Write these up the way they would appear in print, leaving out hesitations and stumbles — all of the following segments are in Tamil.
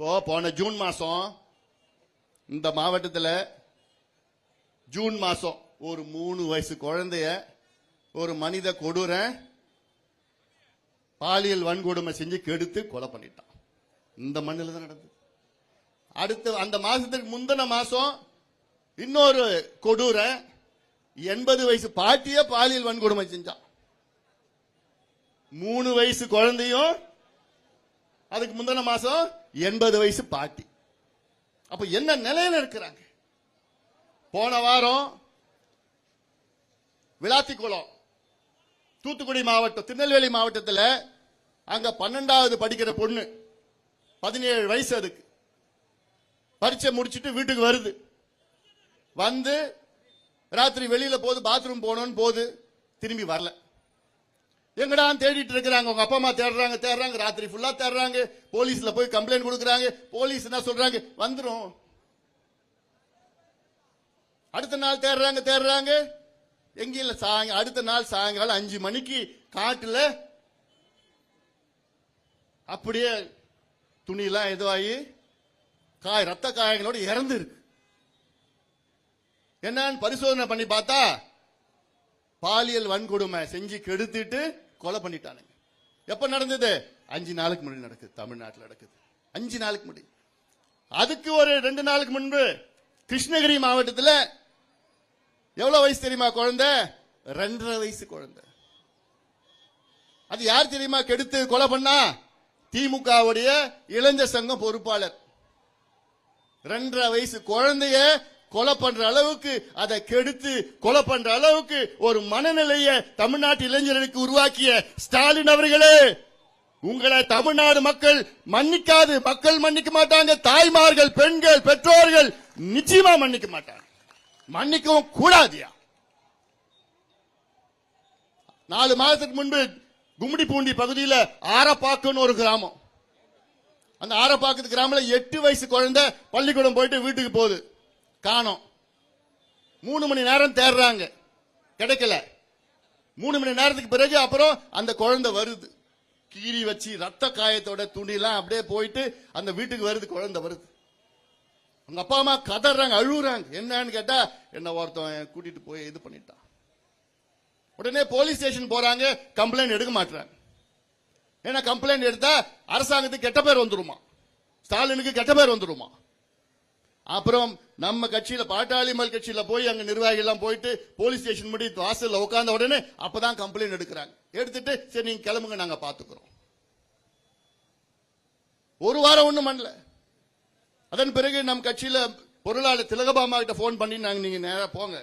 போன ஜூன் மாசம் இந்த மாவட்டத்தில் ஜூன் மாசம் ஒரு 3 வயசு குழந்தைய ஒரு மனித கொடூர பாலியல் வன்கொடுமை செஞ்சு கெடுத்து கொலை பண்ணிட்டான். இந்த மண்ணில் தான் நடந்தது. அடுத்து அந்த மாசத்துக்கு முந்தின மாசம் இன்னொரு கொடூர 80 வயசு பாட்டிய பாலியல் வன்கொடுமை செஞ்சான். 3 வயசு குழந்தையும் அதுக்கு முந்தின மாசம் 80 வயசு பாட்டி. அப்ப என்ன நிலையில இருக்கிறாங்க? போன வாரம் விளாத்திக்குளம் தூத்துக்குடி மாவட்டம் திருநெல்வேலி மாவட்டத்தில் அங்க 12வது படிக்கிற பொண்ணு 17 வயசு, அதுக்கு பரீட்சை முடிச்சிட்டு வீட்டுக்கு வருது. வந்து ராத்திரி வெளியில போது பாத்ரூம் போனோன்னு போது திரும்பி வரல. எங்கடா தேடிட்டு இருக்கிறாங்க. உங்க அப்பா அம்மா தேடுறாங்க ராத்திரி ஃபுல்லா தேடுறாங்க. போலீஸ்ல போய் கம்ப்ளைண்ட் கொடுக்கறாங்க. போலீஸ் என்ன சொல்றாங்க, வந்துரும். அடுத்த நாள் தேடுறாங்க எங்க இல்ல. அடுத்த நாள் சாயங்காலம் 5 மணிக்கு காட்டுல அப்படியே துணியெல்லாம் எதுவாகி ரத்த காயங்களோட இறந்து இருக்கு. என்னன்னு பரிசோதனை பண்ணி பார்த்தா பாலியல் வன்கொடுமை செஞ்சு கெடுத்துட்டு கொலை பண்ணிட்டானுங்க. எப்ப நடந்தது? 5 நாளுக்கு முன்னாடி நடக்குது. தமிழ்நாட்டில் நடக்குது 5 நாளுக்கு முன்னாடி. அதுக்கு ஒரு 2 நாளுக்கு முன்பு கிருஷ்ணகிரி மாவட்டத்தில் எவ்வளவு வயசு தெரியுமா குழந்தை? 2.5 வயசு குழந்தை. அது யார் தெரியுமா கெடுத்து கொலை பண்ணா? திமுகவுடைய இளைஞர் சங்கம் பொறுப்பாளர். 2.5 வயசு குழந்தைய கொலை பண்ற அளவுக்கு, அதை கெடுத்து கொலை பண்ற அளவுக்கு ஒரு மனநிலையை தமிழ்நாட்டு இளைஞர்களுக்கு உருவாக்கிய ஸ்டாலின் அவர்களே, உங்களை தமிழ்நாடு மக்கள் மன்னிக்காது. மக்கள் மன்னிக்க மாட்டாங்க. தாய்மார்கள், பெண்கள், பெற்றோர்கள் நிச்சயமா மன்னிக்க மாட்டாங்க. மன்னிக்கவும் கூடாதியா. 4 மாதத்துக்கு முன்பு கும்மிடிப்பூண்டி பகுதியில் ஆரப்பாக்குன்னு ஒரு கிராமம். அந்த ஆரப்பாக்கத்து கிராமத்தில் 8 வயசு குழந்தை பள்ளிக்கூடம் போயிட்டு வீட்டுக்கு போகுது. காணோம். 3 மணி நேரம் தேடுறாங்க, கிடைக்கல. 3 மணி நேரத்துக்கு பிறகு அப்புறம் அந்த குழந்தை வருது. கீறி வச்சு ரத்த காயத்தோட துணிலாம் அப்படியே போயிட்டு அந்த வீட்டுக்கு வருது. குழந்தை வருது. அவங்க அப்பா அம்மா கதறாங்க, அழுகுறாங்க. என்னன்னு கேட்டா, என்ன ஒருத்தன் கூட்டிட்டு போய் இது பண்ணிட்டான். உடனே போலீஸ் ஸ்டேஷன் போறாங்க. கம்ப்ளைண்ட் எடுக்க மாட்டாங்க. ஏன்னா கம்ப்ளைண்ட் எடுத்தா அரசாங்கத்துக்கு கெட்ட பேர் வந்துருமா, ஸ்டாலினுக்கு கெட்ட பேர் வந்துருமா. அப்புறம் நம்ம கட்சியில பாட்டாளி மக்கள் கட்சியில போய் அங்க நிர்வாகிகள் எல்லாம் போயிட்டு போலீஸ் ஸ்டேஷன் முடி வாசல்ல உட்கார்ந்த உடனே அப்பதான் கம்ப்ளைண்ட் எடுக்கிறாங்க. எடுத்துட்டு சரி நீங்க கிளம்புங்க, நாங்க பாத்துக்கிறோம். ஒரு வாரம் ஒண்ணும் பண்ணல. அதன் பிறகு நம் கட்சியில பொருளாளர் திலகபாமா கிட்ட போன் பண்ணி நாங்க நீங்க நேரா போங்க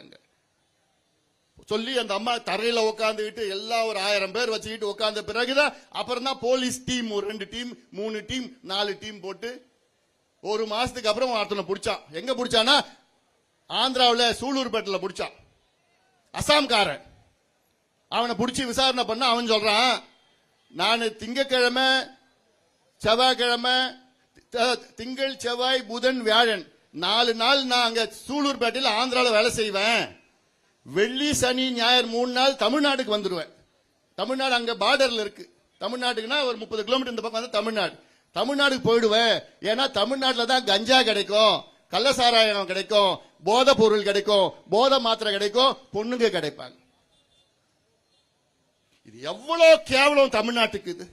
சொல்லி அந்த அம்மா தரையில உட்காந்துக்கிட்டு எல்லா ஒரு 1000 பேர் வச்சுக்கிட்டு உட்கார்ந்த பிறகுதான் அப்புறம் தான் போலீஸ் டீம் ஒரு 2 டீம் 3 டீம் 4 டீம் போட்டு ஒரு மாசத்துக்கு அப்புறம் ஒருத்தனை பிடிச்சான். எங்க பிடிச்சானா, ஆந்திராவில் சூலூர்பேட்டில் பிடிச்சான். அசாம்காரன். அவனை பிடிச்சி விசாரணை பண்ண அவன் சொல்றான், நான் திங்கக்கிழமை செவ்வாய்க்கிழமை திங்கள் செவ்வாய் புதன் வியாழன் 4 நாள் நான் அங்க சூலூர்பேட்டையில் ஆந்திராவில் வேலை செய்வேன். வெள்ளி சனி ஞாயிறு 3 நாள் தமிழ்நாட்டுக்கு வந்துடுவேன். தமிழ்நாடு அங்க பார்டர்ல இருக்கு. தமிழ்நாட்டுக்குன்னா ஒரு 30 கிலோமீட்டர் இந்த பக்கம் வந்து தமிழ்நாடுக்கு போயிடுவேன். ஏன்னா தமிழ்நாட்டில் தான் கஞ்சா கிடைக்கும், கள்ளசாராயம் கிடைக்கும், போதை பொருள் கிடைக்கும், போதை மாத்திரை கிடைக்கும், பொண்ணுங்க கிடைப்பாங்க. இது எவ்வளவு கேவலம் தமிழ்நாட்டுக்கு. இது